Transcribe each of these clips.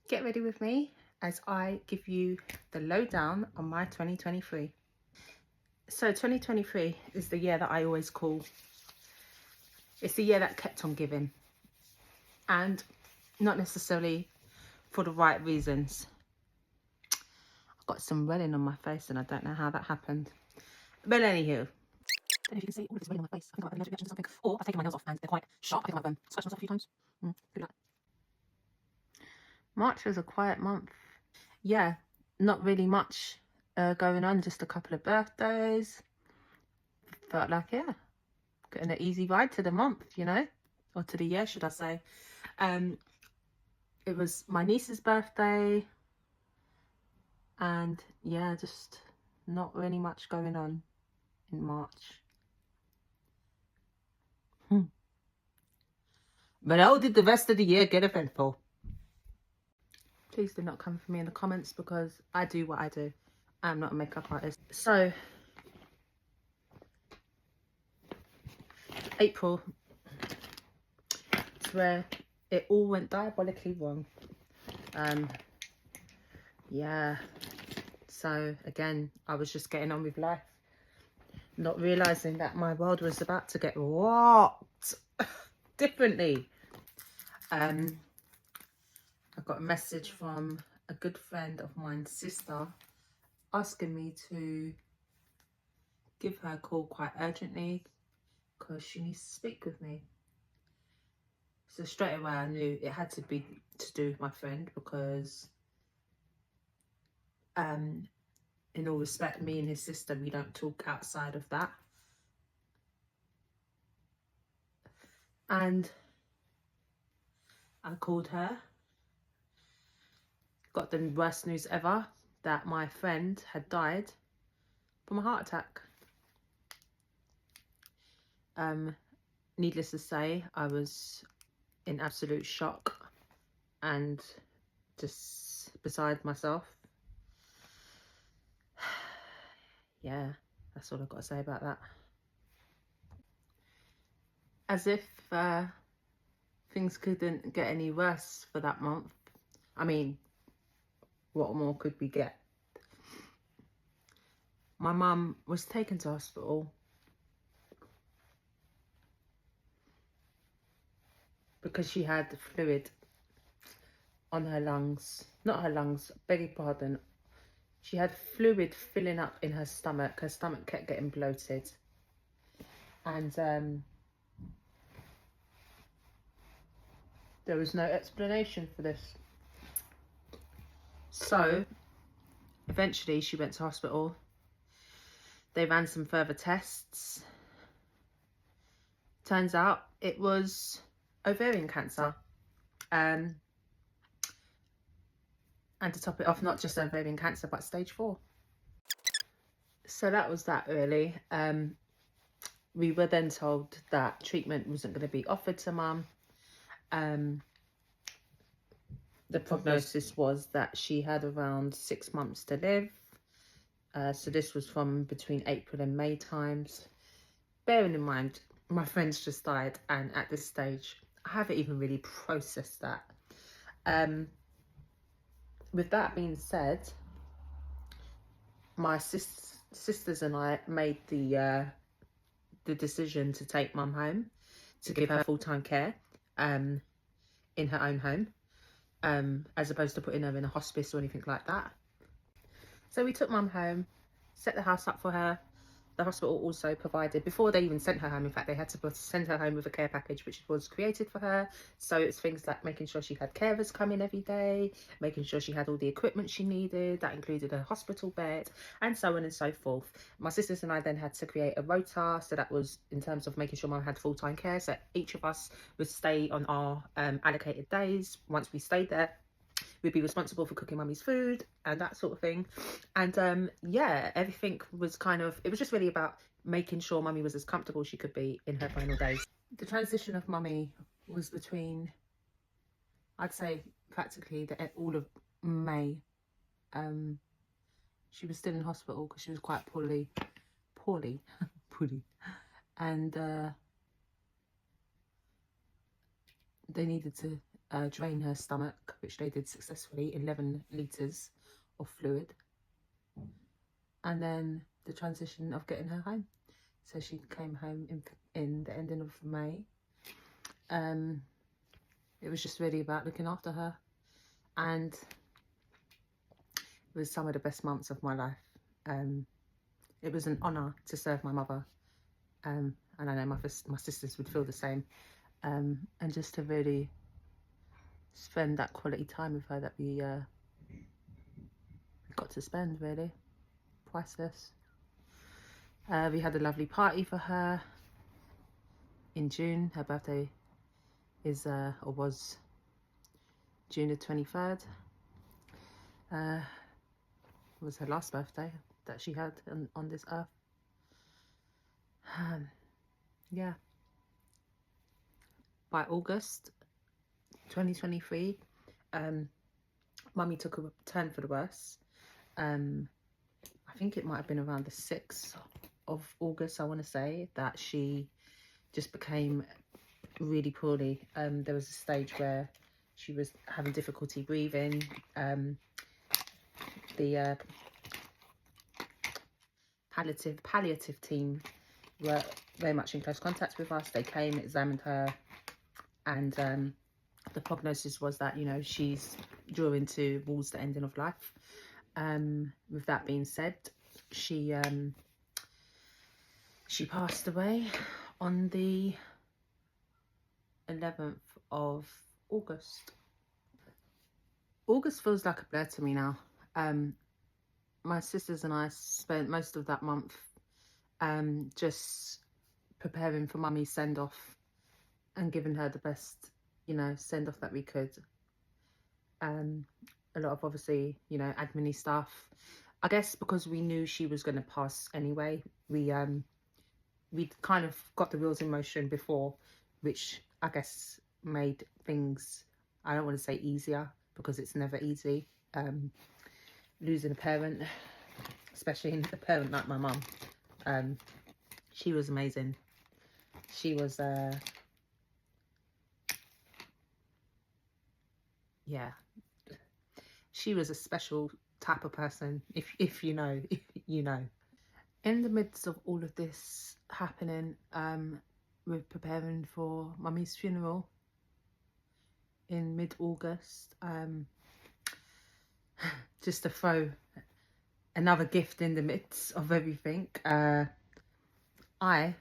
Get ready with me as I give you the lowdown on my 2023. So 2023 is the year that I always call, it's the year that kept on giving, and not necessarily for the right reasons. I've got some welling on my face and I don't know how that happened. But anywho, I don't know if you can see all of this welling on my face. I think I might have an allergic reaction to something, or I've taken my nails off and they're quite sharp. I think I might have scratched myself a few times. Good luck. March was a quiet month. Yeah, not really much going on, just a couple of birthdays. Felt like, yeah, getting an easy ride to the month, you know, or to the year, should I say. It was my niece's birthday, and yeah, just not really much going on in March. But how did the rest of the year get eventful? Please do not come for me in the comments, because I do what I do. I'm not a makeup artist. So April is where it all went diabolically wrong. Yeah, so again, I was just getting on with life, not realizing that my world was about to get rocked differently. I got a message from a good friend of mine's sister asking me to give her a call quite urgently because she needs to speak with me. So straight away I knew it had to be to do with my friend, because in all respect, me and his sister, we don't talk outside of that. And I called her, got the worst news ever, that my friend had died from a heart attack. Needless to say, I was in absolute shock and just beside myself. Yeah, that's all I've got to say about that. As if things couldn't get any worse for that month. I mean, what more could we get? My mum was taken to hospital because she had fluid on her lungs. Not her lungs, beg your pardon. She had fluid filling up in her stomach. Her stomach kept getting bloated. And there was no explanation for this. So eventually she went to hospital. They ran some further tests. Turns out it was ovarian cancer. And to top it off, not just ovarian cancer, but stage 4. So that was that, really. We were then told that treatment wasn't going to be offered to Mum. The prognosis was that she had around 6 months to live. So this was from between April and May times. Bearing in mind, my friend's just died, and at this stage, I haven't even really processed that. With that being said, my sisters and I made the decision to take Mum home, to give her full-time care in her own home, as opposed to putting her in a hospice or anything like that. So we took Mum home, set the house up for her. The hospital also provided, before they even sent her home, in fact, they had to send her home with a care package which was created for her. So it's things like making sure she had carers come in every day, making sure she had all the equipment she needed. That included a hospital bed, and so on and so forth. My sisters and I then had to create a rota. So that was in terms of making sure Mum had full-time care. So each of us would stay on our allocated days. Once we stayed there, we'd be responsible for cooking Mummy's food and that sort of thing. And yeah, everything was kind of, it was just really about making sure Mummy was as comfortable as she could be in her final days. The transition of Mummy was between, I'd say, practically all of May. She was still in hospital because she was quite poorly, and they needed to drain her stomach, which they did successfully, 11 litres of fluid. And then the transition of getting her home. So she came home in the ending of May. It was just really about looking after her, and it was some of the best months of my life. It was an honour to serve my mother, and I know my sisters would feel the same, and just to really spend that quality time with her that we got to spend, really priceless. We had a lovely party for her in June. Her birthday is or was June the 23rd. It was her last birthday that she had on this earth. Yeah. By August 2023, Mummy took a turn for the worse. I think it might have been around the 6th of August, I want to say, that she just became really poorly. There was a stage where she was having difficulty breathing. The palliative team were very much in close contact with us. They came, examined her, and the prognosis was that, you know, she's drawing towards the ending of life. With that being said, she passed away on the 11th of August. August feels like a blur to me now. My sisters and I spent most of that month just preparing for Mummy's send-off and giving her the best, you know, send-off that we could. A lot of, obviously, you know, admin-y stuff. I guess because we knew she was going to pass anyway, we'd kind of got the wheels in motion before, which I guess made things, I don't want to say easier, because it's never easy. Losing a parent, especially a parent like my mum. She was amazing. She was yeah, she was a special type of person, if you know, you know. In the midst of all of this happening, we're preparing for Mummy's funeral in mid-August. Just to throw another gift in the midst of everything, I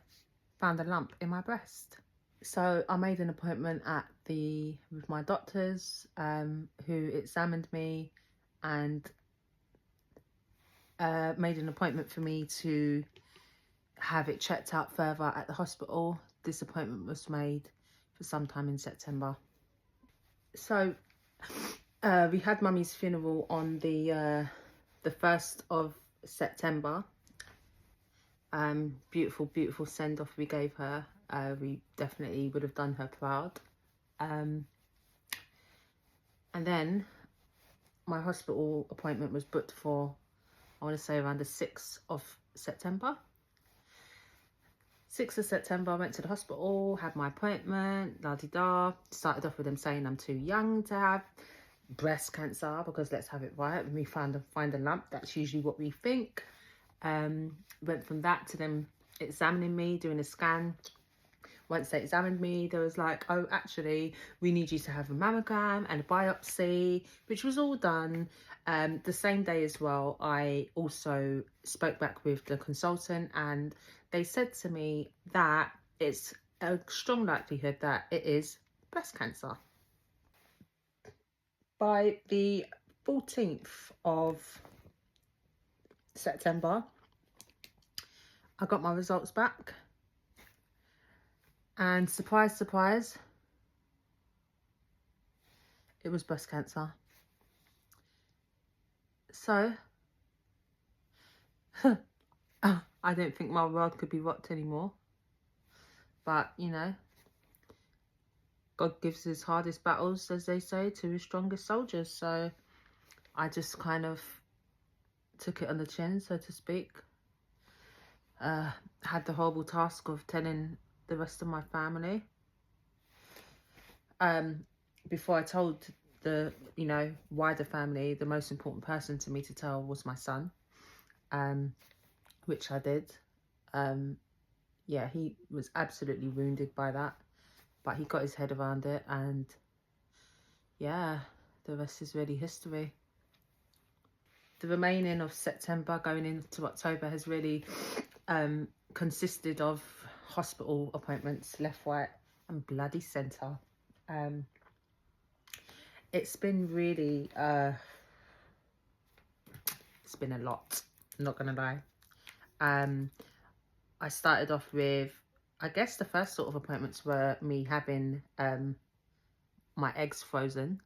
found a lump in my breast. So I made an appointment with my doctors, who examined me and made an appointment for me to have it checked out further at the hospital. This appointment was made for sometime in September. So we had Mummy's funeral on the 1st of September. Beautiful send-off we gave her. We definitely would have done her proud. And then my hospital appointment was booked for, I want to say, around the 6th of September. 6th of September, I went to the hospital, had my appointment, la-di-da. Started off with them saying I'm too young to have breast cancer, because let's have it right, when we find a lump, that's usually what we think. Went from that to them examining me, doing a scan. Once they examined me, they was like, oh, actually, we need you to have a mammogram and a biopsy, which was all done. The same day as well, I also spoke back with the consultant, and they said to me that it's a strong likelihood that it is breast cancer. By the 14th of September, I got my results back, and surprise, surprise, it was breast cancer. So I don't think my world could be rocked anymore, but you know, God gives his hardest battles, as they say, to his strongest soldiers. So I just kind of took it on the chin, so to speak. Had the horrible task of telling the rest of my family. before I told the, you know, wider family, the most important person to me to tell was my son, which I did. Yeah, he was absolutely wounded by that, but he got his head around it, and yeah, the rest is really history. The remaining of September going into October has really consisted of hospital appointments left, right and bloody centre. It's been really it's been a lot, I'm not gonna lie. I started off with, I guess the first sort of appointments were me having my eggs frozen.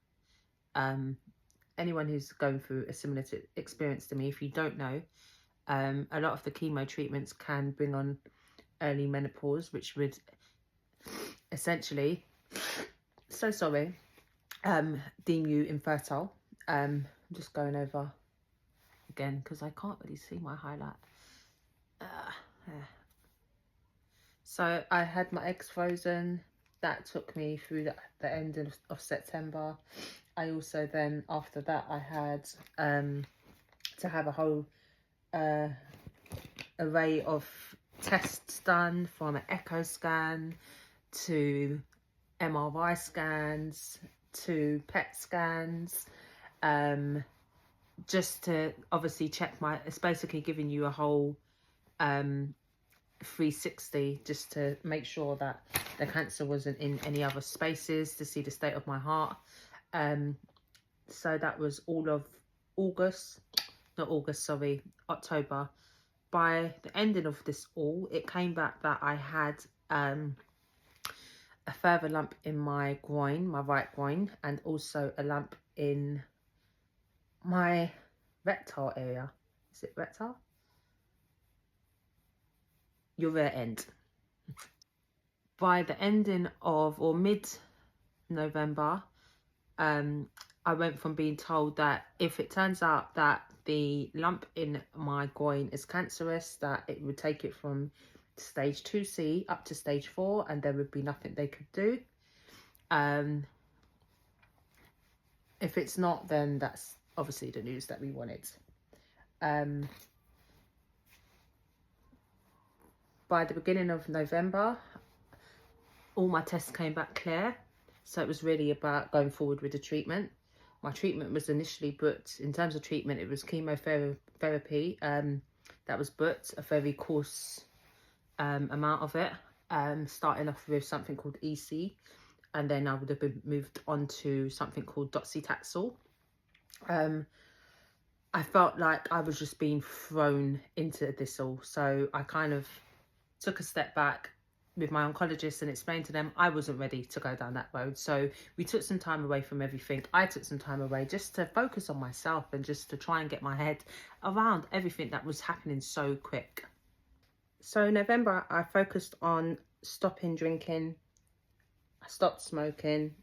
Anyone who's going through a similar experience to me, if you don't know, a lot of the chemo treatments can bring on early menopause, which would essentially, so sorry, deem you infertile. I'm just going over again because I can't really see my highlight. So I had my eggs frozen. That took me through the end of September. I also then, after that, I had to have a whole array of tests done, from an echo scan to MRI scans to PET scans, just to obviously check it's basically giving you a whole 360 just to make sure that the cancer wasn't in any other spaces, to see the state of my heart. So that was all of October. By the ending of this all, it came back that I had a further lump in my groin, my right groin, and also a lump in my rectal area. Is it rectal? Your rear end. By the ending of, or mid-November, I went from being told that if it turns out that the lump in my groin is cancerous, that it would take it from stage 2C up to stage 4, and there would be nothing they could do. If it's not, then that's obviously the news that we wanted. By the beginning of November, all my tests came back clear, so it was really about going forward with the treatment. My treatment was initially booked. In terms of treatment, it was chemotherapy that was booked, a very coarse amount of it, starting off with something called EC, and then I would have been moved on to something called docetaxel. I felt like I was just being thrown into this all, so I kind of took a step back with my oncologist and explained to them I wasn't ready to go down that road. So we took some time away from everything. I took some time away just to focus on myself and just to try and get my head around everything that was happening so quick. So in November, I focused on stopping drinking. I stopped smoking.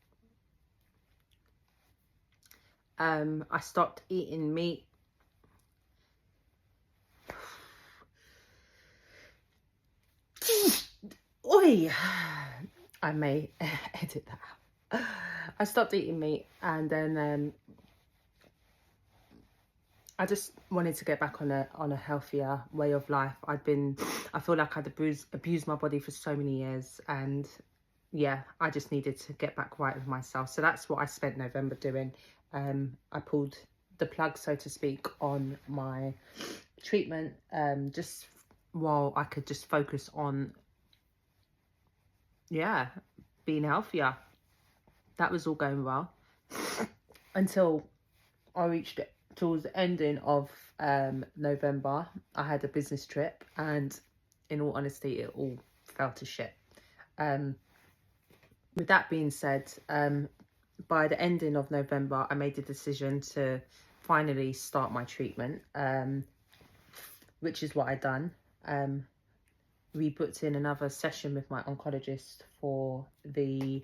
I stopped eating meat. Oi! I may edit that out. I stopped eating meat, and then I just wanted to get back on a healthier way of life. I feel like I'd abused my body for so many years, and yeah, I just needed to get back right with myself. So that's what I spent November doing. I pulled the plug, so to speak, on my treatment, just while I could just focus on, yeah, being healthier. That was all going well until I reached it towards the ending of November. I had a business trip, and in all honesty, it all fell to shit. With that being said, by the ending of November, I made the decision to finally start my treatment, which is what I done. We booked in another session with my oncologist for the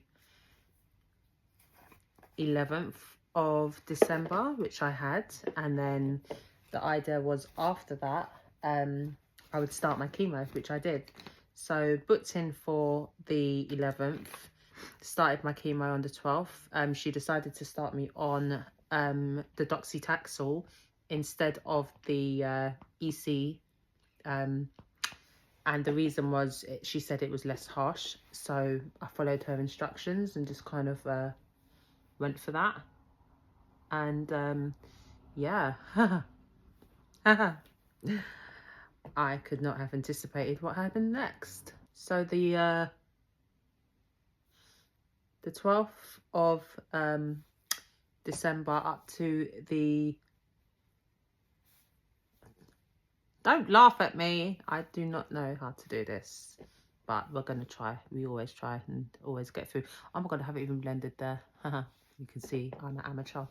11th of December, which I had, and then the idea was after that I would start my chemo, which I did. So booked in for the 11th. started my chemo on the 12th. She decided to start me on the doxycycline instead of the EC. And the reason was, she said it was less harsh. So I followed her instructions and just kind of went for that. And yeah, I could not have anticipated what happened next. So the 12th of December up to the... Don't laugh at me. I do not know how to do this, but we're going to try. We always try and always get through. Oh my God, I haven't even blended there. You can see I'm an amateur.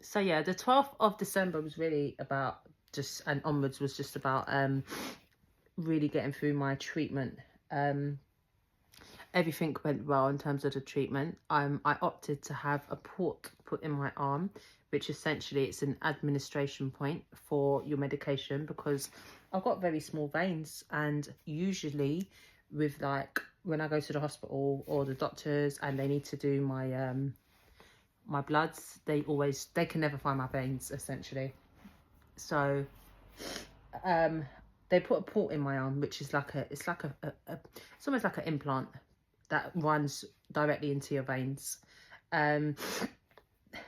So yeah, the 12th of December was really about just, and onwards was just about really getting through my treatment. Everything went well in terms of the treatment. I opted to have a port put in my arm, which essentially it's an administration point for your medication, because I've got very small veins, and usually with like when I go to the hospital or the doctors and they need to do my my bloods, they can never find my veins essentially. So they put a port in my arm, which is like it's almost like an implant that runs directly into your veins.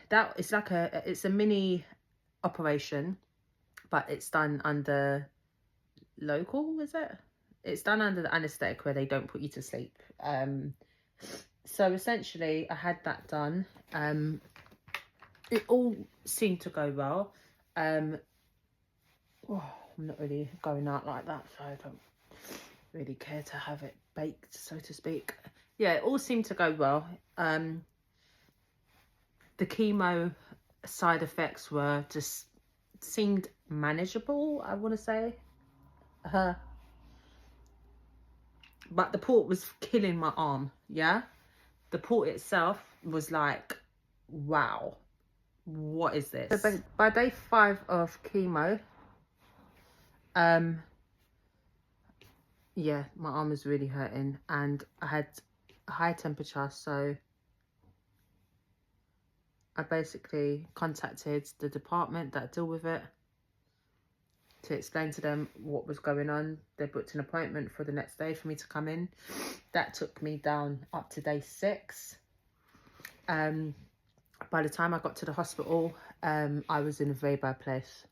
That it's like it's a mini operation, but it's done under local, is it? It's done under the anesthetic where they don't put you to sleep. So essentially I had that done. It all seemed to go well. I'm not really going out like that, so I don't really care to have it baked, so to speak. Yeah, it all seemed to go well. The chemo side effects were just seemed manageable, I want to say. But the port was killing my arm, yeah? The port itself was like, wow, what is this? So by day 5 of chemo, yeah, my arm was really hurting and I had a high temperature, so I basically contacted the department that deal with it to explain to them what was going on. They booked an appointment for the next day for me to come in. That took me down up to day 6. By the time I got to the hospital, I was in a very bad place.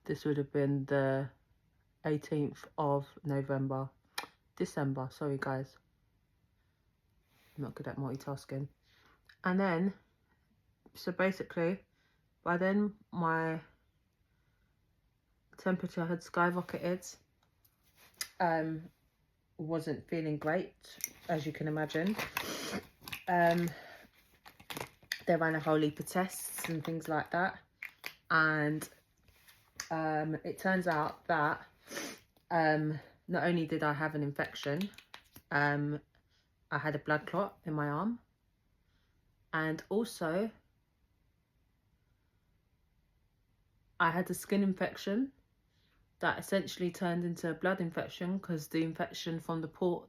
This would have been the 18th of December, sorry guys. I'm not good at multitasking. And then, so basically, by then my temperature had skyrocketed. Wasn't feeling great, as you can imagine. They ran a whole heap of tests and things like that, and it turns out that not only did I have an infection, I had a blood clot in my arm, and also I had a skin infection that essentially turned into a blood infection, because the infection from the port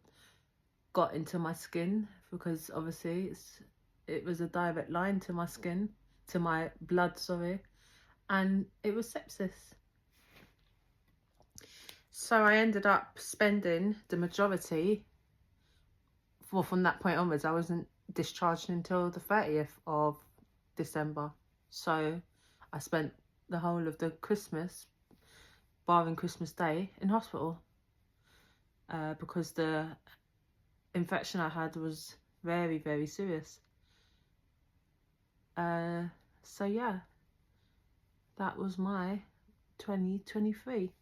got into my skin, because obviously it was a direct line to my skin, to my blood, sorry, and it was sepsis. So I ended up spending the majority, well, from that point onwards, I wasn't discharged until the 30th of December. So I spent the whole of the Christmas, barring Christmas Day, in hospital, because the infection I had was very, very serious. So yeah, that was my 2023.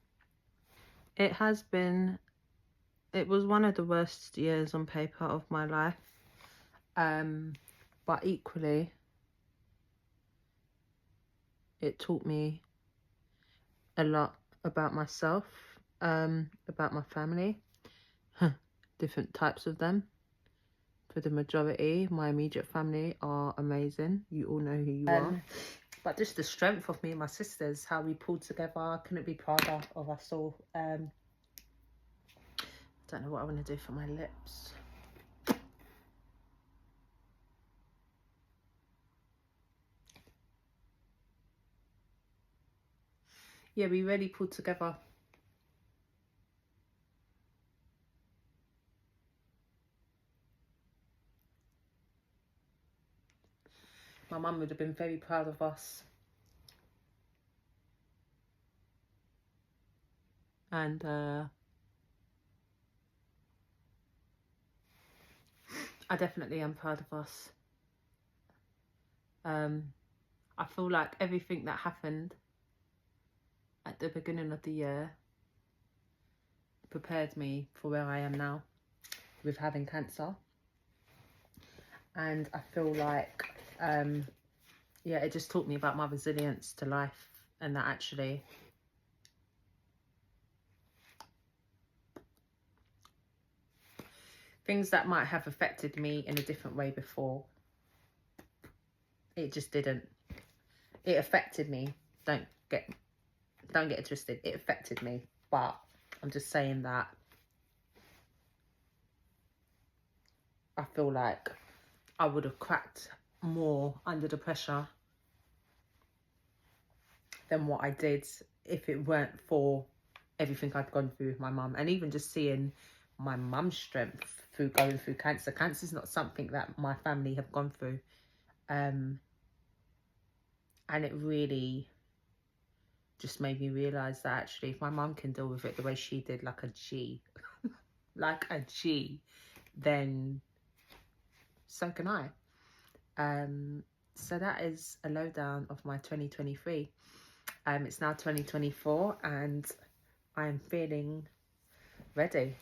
It was one of the worst years on paper of my life, but equally it taught me a lot about myself, about my family, different types of them. For the majority, my immediate family are amazing. You all know who you are. But just the strength of me and my sisters, how we pulled together, I couldn't be prouder of us all. Don't know what I want to do for my lips. yeah, we really pulled together. My mum would have been very proud of us. And I definitely am proud of us. I feel like everything that happened at the beginning of the year prepared me for where I am now with having cancer. And I feel like, yeah, it just taught me about my resilience to life, and that actually things that might have affected me in a different way before, it just didn't. It affected me. Don't get it twisted. It affected me, but I'm just saying that I feel like I would have cracked more under the pressure than what I did if it weren't for everything I'd gone through with my mum. And even just seeing my mum's strength through going through cancer. Cancer is not something that my family have gone through. And it really just made me realise that actually if my mum can deal with it the way she did, like a G, like a G, then so can I. So that is a lowdown of my 2023. It's now 2024 and I'm feeling ready.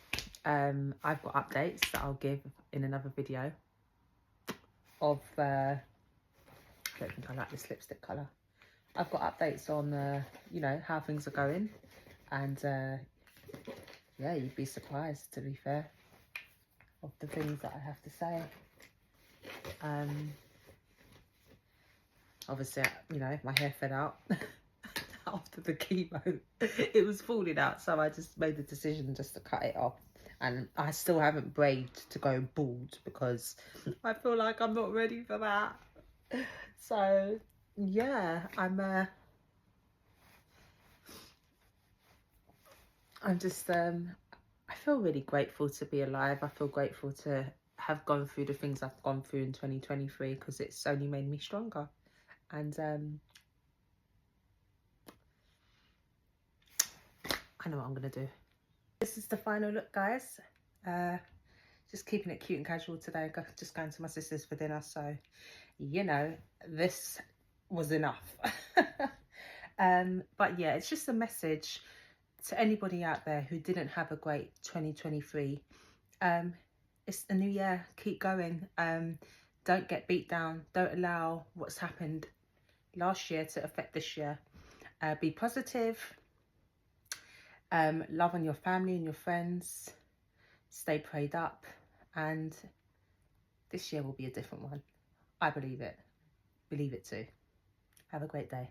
I've got updates that I'll give in another video of I don't think I like this lipstick colour. I've got updates on you know, how things are going, and yeah, you'd be surprised, to be fair, of the things that I have to say. Obviously, you know, my hair fell out after the chemo. It was falling out, so I just made the decision just to cut it off. And I still haven't braved to go bald because I feel like I'm not ready for that. So yeah, I'm just I feel really grateful to be alive. I feel grateful to have gone through the things I've gone through in 2023 because it's only made me stronger. And I know what I'm gonna do. This is the final look, guys. Just keeping it cute and casual today. Just going to my sister's for dinner, so you know, this was enough. But yeah, it's just a message to anybody out there who didn't have a great 2023. It's a new year. Keep going. Don't get beat down. Don't allow what's happened last year to affect this year. Be positive. Love on your family and your friends. Stay prayed up, and this year will be a different one. I believe it. Believe it too. Have a great day.